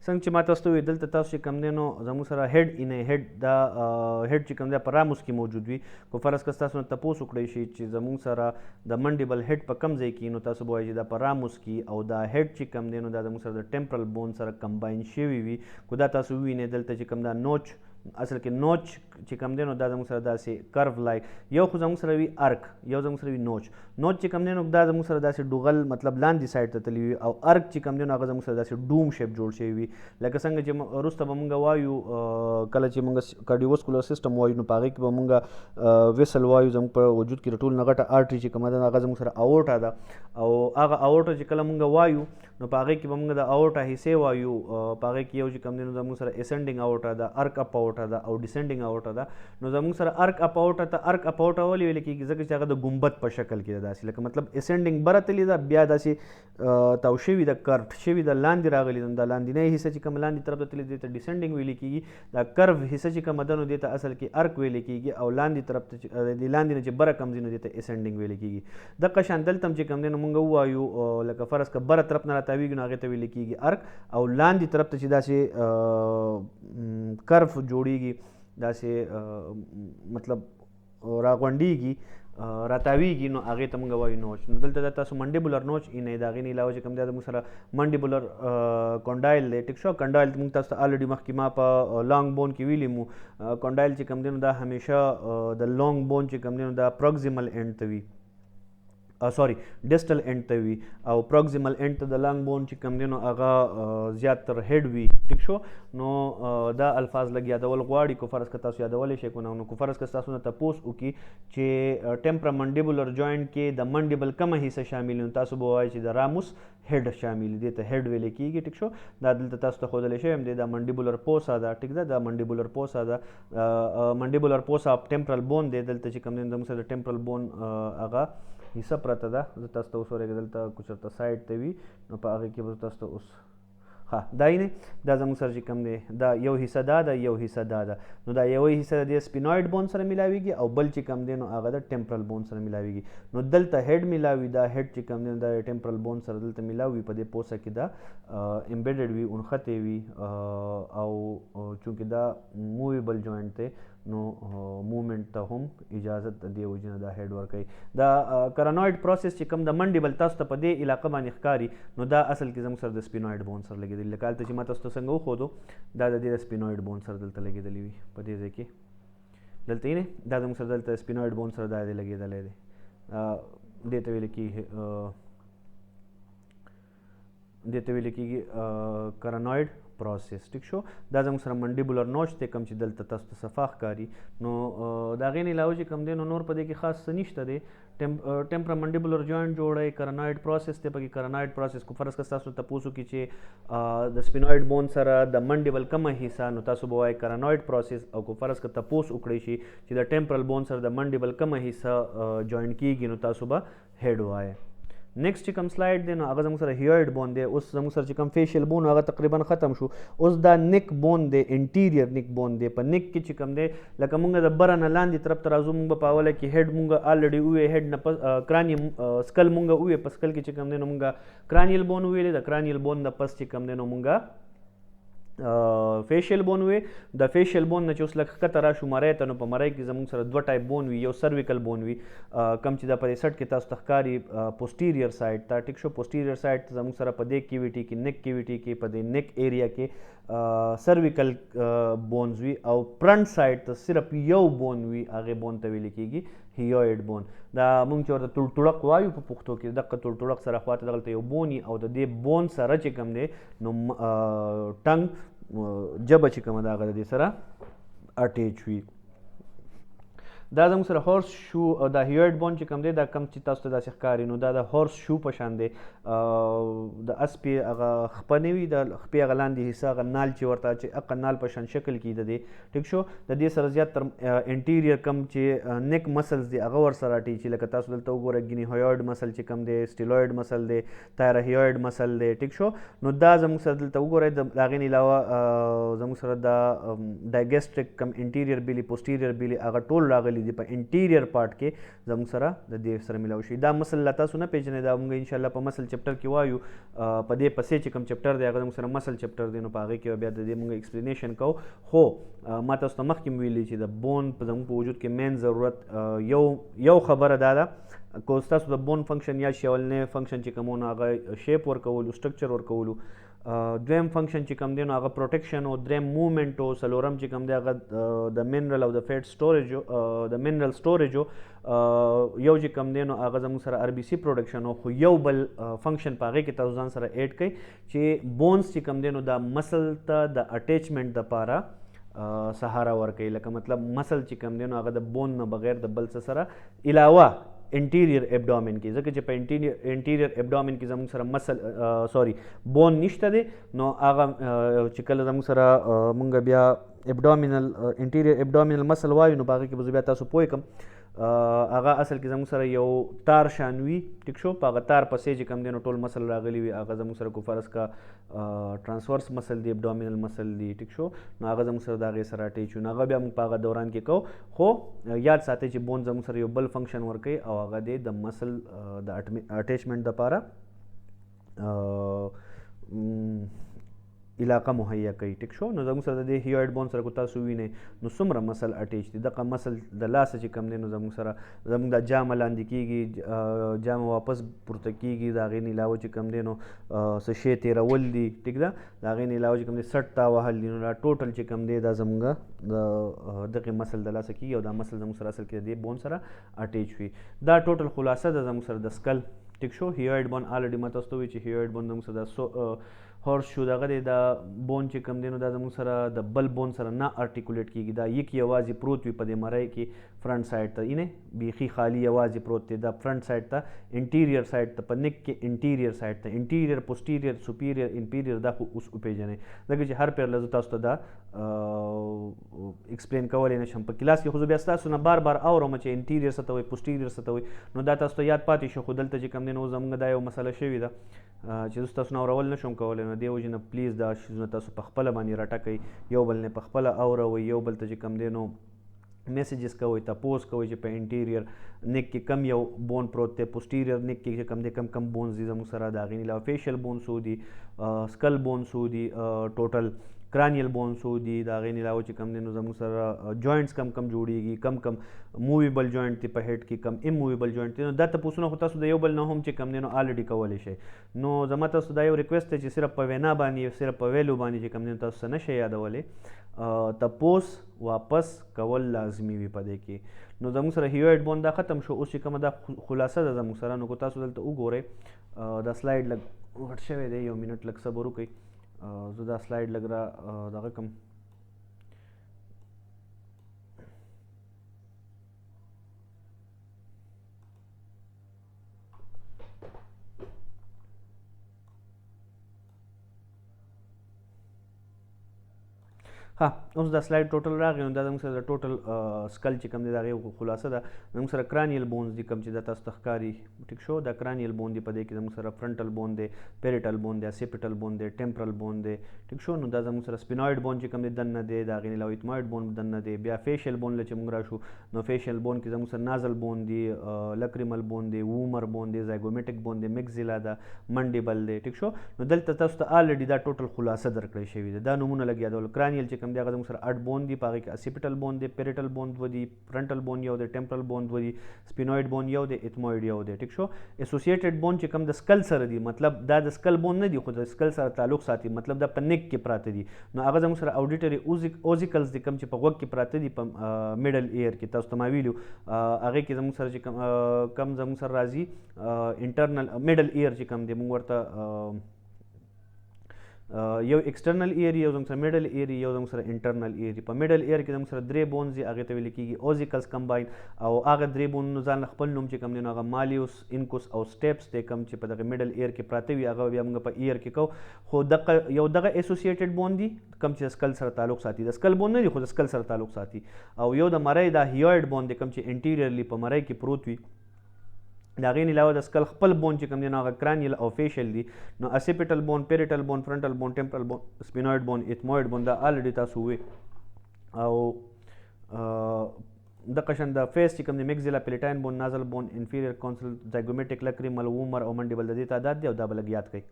څنګه چې ما تاسو ته وویل دلته تاسو چې کوم دی نو زموږ سره هیډ ان هیډ دا هیډ چې کوم دی په راموس کې موجود وي. کو فرض کړه تاسو نه تپوس وکړئ شي چې زموږ سره د منډیبل هیډ په کوم ځای کې نو تاسو به وایئ چې دا په راموس کې او دا هیډ چې کوم دی نو دا زموږ سره د ټمپرل بون سره کمباین شوي وي. کو دا تاسو ووینئ دلته چې کوم دا نوچ اصل کې نوچ چې کوم دی نو دا زموږ سره داسې کرو لایک یو خو زموږ سره وي ارک یو زموږ سره وي نوچ چې کوم دی نو دا زموږ سره داسې ډوغل مطلب لاندې سایډ ته تللی وي او ارک چې کوم دی نو هغه زموږ سره داسې ډوم شیپ جوړ شوی وي. لکه څنګه چې وروسته به مونږ وایو کله چې مونږ کارډیوواسکولر سیسټم وایو نو په هغې کې به مونږ ویسل وایو زموږ په وجود کې د ټول نه غټه آرټري چې کومه ده هغه زموږ سره اورټا ده او هغه اورټا چې کله مونږ وایو نو په هغې کې به مونږ د اورټا حصې وایو. په هغې کې یو چې کوم دی نو زموږ سره اسنډینګ اورټا ده ارک اپ اورټا ده او ډیسنډینګ اورټا ده. نو زموږ سره ارک اپ اورټا ته ارک اپ اورټا ولې ویل کېږي ځکه چې هغه د ګمبد په شکل کې ده داسې لکه مطلب اسنډینګ بره تللې ده بیا داسې تاو شوي ده کرف شوي ده لاندې راغلي ده. دا لاندینۍ حصه چې کوم لاندې طرف ته تللې دې ته ډیسنډینګ ویل کېږي. دا کرف حصه چې کومه ده نو دې ته اصل کې ارک ویل کېږي او لاندې طرف ته د لاندې نه چې بره کم ځي نو دې ته اسنډینګ ویل کېږي. دغه شان دلته هم چې کوم دی نو مونږ ووایو لکه فرض که بره طرف نه راتاویږي نو هغې ته ویل کېږي ارک او لاندې طرف ته چې داسې کرف جوړیږي داسې مطلب راغونډیږي راتاویږي نو هغې ته مونږ وایو نوچ. نو دلته دا تاسو منډیبولر نوچ اینئ د هغې نه علاوه چې کوم دی زموږ سره منډیبولر کونډایل دی ټیک شو. کنډایل مونږ تاسو ته الریډي مخکې ما په لانګ بون کې ویلي مو کونډایل چې کوم دی نو دا همیشه د لانګ بون چې کوم دی نو دا پروکزیمل اینډ ته وي سوري ډسټل اینډ ته وي او پروکزیمل اینډ ته د لانګ بون چې کوم دی نو هغه زیات تر هیډ وي ټیک شو. نو دا الفاظ لږ یادول غواړي. کو فرض که تاسو یادولی شئ کو نو کو فرض که تاسو نه تپوس وکړي چې ټمپرامنډیبولر جوینټ کې د منډیبل کومه حصه شامل نو تاسو به وایئ چې د راموس هیډ شامل دي ته هیډ ویل کېږي ټیک شو. دا دلته تاسو ته ښودلی شوی دی دا منډیبولر پوسا ده ټیک ده دا منډیبولر پوسا ده منډیبولر پوسا اف ټمپرل بون دی. دلته چې کوم دی زموږ سره د ټمپرل بون هغه حصه پرته ده. زه تاسو ته اوس ورېږه دلته که چېرته سایډ ته وي نو په هغې کې به تاسو ته اوس ښه دا یې دا زموږ سره چې کوم دی دا یو حصه دا ده یو حصه دا ده. نو دا یوه حصه د سپینوایډ بون سره میلاویږي او بل چې کوم دی نو هغه د ټمپرل بون سره میلاویږي. نو دلته هیډ میلاوي دا هیډ چې کوم دی دا ټمپرل بون سره دلته میلاوي په دې پوسه کې دا امبیډډ وي اونښتې وي او چونکې دا موویبل جوینټ دی نو موومنټ ته هم اجازت د دې وجې نه دا هیډ ورکوي. دا کرانویډ پروسس چې کوم د منډیبل تاسو ته په دې علاقه باندې ښکاري نو دا اصل کې زموږ سره د سپینوایډ بون سره لګېدلي لکه هلته چې ما تاسو ته څنګه وښودو دا د دې د سپینوایډ بون سره دلته لګېدلي وي په دې ځای کې دلته یې دا زموږ سره دلته سپینوایډ بون سره دا دی لګېدلی دی. دې ته ویل کېږي کرانویډ پروسس ټیک شو. دا زموږ سره منډیبولر نوچ دی کوم چې دلته تاسو ته صفا ښکاري. نو د هغې نه علاوه چې کوم دی نو نور په دې کې خاص څه نشته دی. ټمپرامنډیبولر جوینټ جوړی کرانویډ پروسس دی پکې کرانویډ پروسس کو فرض که تاسو تپوس وکړي چې د سپینویډ بون سره د منډیبل کومه حصه نو تاسو به وایئ کرانویډ پروسس او کو فرض که تپوس وکړئ شي چې د ټمپرل بون سره د منډیبل کومه حصه جوینټ کېږي نو تاسو به هیډ وایئ. نیکسٹ چې کوم سلایډ دی نو هغه زموږ سره هیوایډ بون دی. اوس زموږ سره چې کوم فیشل بون هغه تقریبا ختم شو. اوس دا نیک بون دی انټیریر نیک بون دی. په نیک کې چې کوم دی لکه مونږ د بره نه لاندې طرف ته راځو مونږ به په اوله کې هیډ مونږ الریډي وویې هیډ نه کرانیم سکل مونږ وویې په سکل کې چې کوم دی نو مونږ کرانیل بون ویلې د کرانیل بون نه پس چې کوم دی نو مونږ فیشل بون وي. د فیشل بون نه چې اوس لږ ښکته راشو مرۍ ته نو په مرۍ کې زموږ سره دوه ټایپ بون وي. یو سرویکل بون وي کوم چې دا په دې سټ کې تاسو ته ښکاري پوسټیریر سایډ ته ټیک شو. پوسټیریر سایډ ته زموږ سره په دې کیویټي کې نیک کیویټي کې په دې نیک ایریا کې سرویکل بونز وي او فرنټ سایډ ته صرف یو بون وي هغې بون ته ویل کېږي هیوایډ بون. دا مونږ چې ورته تړټوړک وایو په پښتو کې دغه تړټوړک سره خواته دغلته یو بون وي او د دې بون سره چې کوم دی نو ټنګ ژبه چې کومه ده هغه د دې سره اټیچ وي. دا زموږ سره هورس شو او دا هیوایډ بون چې کوم دی دا کم چې تاسو ته داسې ښکاري نو دا د هورس شو په شان دی. د اسپې هغه خپه نه وي د خپې هغه لاندې حصه هغه نال چې ورته چې هغه نال په شان شکل کې د دې ټیک شو. د دې سره زیات تر انټیریر کم چې نیک مسلز دي هغه ورسره اټیچي لکه تاسو دلته وګورئ ګیني هیوایډ مسل چې کوم دی سټیلویډ مسل دی تایراهیوایډ مسل دی ټیک شو. نو دا زموږ سره دلته وګورئ د هغې نه علاوه زموږ سره دا ډایګسټریک کم انټیریر بیلي پوسټیریر بیلي هغه ټول راغلي راغلی دي په انټیریئر پارت کې زموږ سره د دې سره ملاو شي. دا مسل لا تاسو نه پیژنئ، دا موږ انشاءالله په مسل چپټر کې وایو. په دې پسې چې کوم چپټر دی هغه زموږ سره مسل چپټر دی، نو په هغې کې بیا د دې موږ ایکسپلینیشن کوو. خو ما تاسو ته مخکې ویلي چې د بون په زموږ په وجود کې مین ضرورت یو خبره دا ده، که ستاسو د بون فنکشن یا اولنی فنکشن چې کوم نو هغه شیپ ورکولو، سټرکچر ورکولو، دویم فنکشن چې کوم دی نو هغه پروټیکشن او، دریم موومنټ او، څلورم چې کوم دی هغه د منرل او د فیټ سټوریج، د منرل سټوریج او، یو چې کوم دی نو هغه زموږ سره ار بي سي پروډکشن او. خو یو بل فنکشن په هغې کې تاسو ځان سره ایډ کړئ چې بونز چې کوم دی نو دا مسل ته د اټیچمنټ دپاره سهارا ورکوي. لکه مطلب مسل چې کوم دی نو هغه د بون نه بغیر د بل څه سره علاوه انټیریئر ابډامن کې، ځکه چې په انټیریئر ابډامن کې زموږ سره مسل بون نشته دی، نو هغه چې کله زموږ سره مونږ بیا انټیریئر ابډامینل مسل وایو نو په هغه کې به زه بیا تاسو پوه کړم. هغه اصل کې زموږ سره یو تار شان وي، ټیک شو، په هغه تار پسې چې کوم دی نو ټول مسل راغلي وي، هغه زموږ سره کو فرض کا ټرانسورس مسل دی، ابډامینل مسل دی، ټیک شو، نو هغه زموږ سره د هغې سره اټیچ وي، نو هغه بیا موږ په هغه دوران کې کوو. خو یاد ساتئ چې بون زموږ سره یو بل فنکشن ورکوي او هغه دی د مسل د اټیچمنټ دپاره علاقه مهیا کوي، ټیک شو. نو زموږ سره د دې هیوایډ بون سره کو تاسو وینئ نو څومره مسل اټیچ دي، دغه مسل د لاسه چې کوم دی نو زموږ سره زموږ دا جامه لاندې کېږي، جامه واپس پورته کېږي، د هغې نه علاوه چې کوم دی نو څه شی تېرول دي، ټیک ده، د هغې نه علاوه چې کوم دی سټ تا وهل دي، نو دا ټوټل چې کوم دی دا زموږ د دغې مسل د لاسه کېږي او دا مسل زموږ سره اصل کې د دې بون سره اټیچ وي. دا ټوټل خلاصه ده زموږ سره د سکل، ټیک شو. هیوایډ بون الریډي ما تاسو ته وایي چې هیوایډ بون زموږ سره هورس شو دغه دی، دا بون چې کوم دی نو دا زموږ سره د بل بون سره نه ارټیکولیټ کېږي، دا یک یوازې پروت وي په دې مرۍ کې فرنٹ سایډ ته، اینې بیخي خالی یوازې پروت دی، دا فرنٹ سایډ ته انټیریئر سایډ ته، په نیک کې انټیریئر سایډ ته، انټیریئر، پوسټیریئر، سوپیریئر، انپیریئر، دا خو اوس وپېژنئ، ځکه چې هر پیرله زه تاسو ته دا ایکسپلین کولی نه شم په کلاس کې، خو زه بیا ستاسو نه بار بار اورم چې انټیریئر څه ته وایي، پوسټیریئر څه ته وایي، نو دا تاسو ته یاد پاتې شو. خو دلته چې کوم دی نو زموږ دا یو مسله شوې ده چې زه ستاسو نه اورول نه شم کولی، نو دې وجې نه پلیز دا شیزونه تاسو په خپله باندې راټکئ، یو بل نه په خپله اوروئ، یو بل ته چې کوم دی نو میسیجز کوئ، تپوس کوئ چې په انټیریئر نیک کې کم یو بون پروت دی، پوسټیریئر نیک کې چې کوم دی کم بونز دي زموږ سره، د هغې نه علاوه فیشل بون څو دي، سکل بون څو دي، ټوټل کرانیل بون څو دي، د هغې نه علاوه چې کوم دی نو زموږ سره جوائنټس کم جوړېږي، کم موویبل جوائنټ دی په هیډ کې، کم اموویبل جوائنټ دی. نو دا تپوسونه خو تاسو د یو بل نه هم چې کوم دی نو الریډي کولی شئ. نو زما تاسو دا یو ریکویسټ دی چې صرف په وینا باندې، صرف په ویلو باندې چې کوم دی تاسو څه نه شئ یادولی، تپوس واپس کول لازمي وي په دې کې. نو زموږ سره هیوایډ بون دا ختم شو، اوس چې کومه دا خلاصه ده زموږ سره، نو که تاسو دلته وګورئ دا سلایډ لږ غټ شوی دی، یو منټ لږ صبر وکړئ، زه دا سلایډ لږ را دغه کم. ها اوس دا سلایډ ټوټل راغی، نو دا زموږ سره د ټوټل سکل چې کوم دی د هغې خلاصه ده. زموږ سره کرانیل بونز دي کوم چې دا تاسو ته ښکاري، ټیک شو، دا کرانیل بون دی، په دې کې زموږ سره فرنټل بون دی، پیریټل بون دی، سیپیټل بون دی، ټیمپرل بون دی، ټیک شو. نو دا زموږ سره سپینوایډ بون چې کوم دی دننه دی، د هغې نه علاوه ایتموایډ بون دننه دی. بیا فیشل بون له چې موږ راشو نو فیشل بون کې زموږ سره نازل بون دی، لکریمل بون دی، وومر بون دی، زایګومیټک بون دی، میکزیلا ده، منډیبل دی، ټیک شو. نو دلته تاسو ته الریډي دا ټوټل خلاصه درکړی شوې ده، دا نومونه لږ یادول. کرانیل چې کوم دی هغه زموږ سره اډ بون دی، په هغې کې اسیپیټل بون دی، پیریټل بون دوه دي، فرنټل بون یو دی، ټیمپرل بون دوه دي، سپینوایډ بون یو دی، ایتموایډ یو دی، ټیک شو. اسوسییټډ بون چې کوم د سکل سره دي، مطلب دا د سکل بون نه دي خو د سکل سره تعلق ساتي، مطلب دا په نیک کې پراته دي، نو هغه زموږ سره اوډیټري اوزیکلز دي کوم چې په غوږ کې پراته دي، په میډل ایر کې تاسو ته ما ویلو، هغې کې زموږ سره چې کم زموږ سره راځي انټرنل میډل ایر چې کوم دی، موږ ورته یو ایکسټرنل ایری، یو زموږ سره میډل ایری، یو زموږ سره انټرنل ایری. په میډل ایر کې زموږ سره درې بونز دي، هغې ته ویل کېږي اوزیکلز کمباین، او هغه درې بونونه ځان خپل نوم چې کوم دی نو هغه مالیوس، انکوس او سټیپس دی، کوم چې په دغه میډل ایر کې پراته وي هغه بیا موږ په ایر کې کوو. خو دغه یو دغه اسوسییټډ بون دي کوم چې د سکل سره تعلق ساتي، د سکل بون نه دي خو د سکل سره تعلق ساتي. او یو د مرۍ دا هیوایډ بون دی کوم چې انټیریرلی په مرۍ کې پروت وي، د هغې نه علاوه د سکل خپل بون چې کوم دی نو هغه کرانیل او فیشل دي. نو اسیپیټل بون، پیریټل بون، فرنټل بون، ټیمپرل بون، سپینوایډ بون، ایتموایډ بون، دا الریډي تاسو ووی. او د قشن د فیس چې کوم د میکزیلا پیلیټاین بون نازل بون انفیریور کونسل زایګومیټک لکریمل وومر او منډیبل د دې تعداد دی او دا به لږ یاد کړئ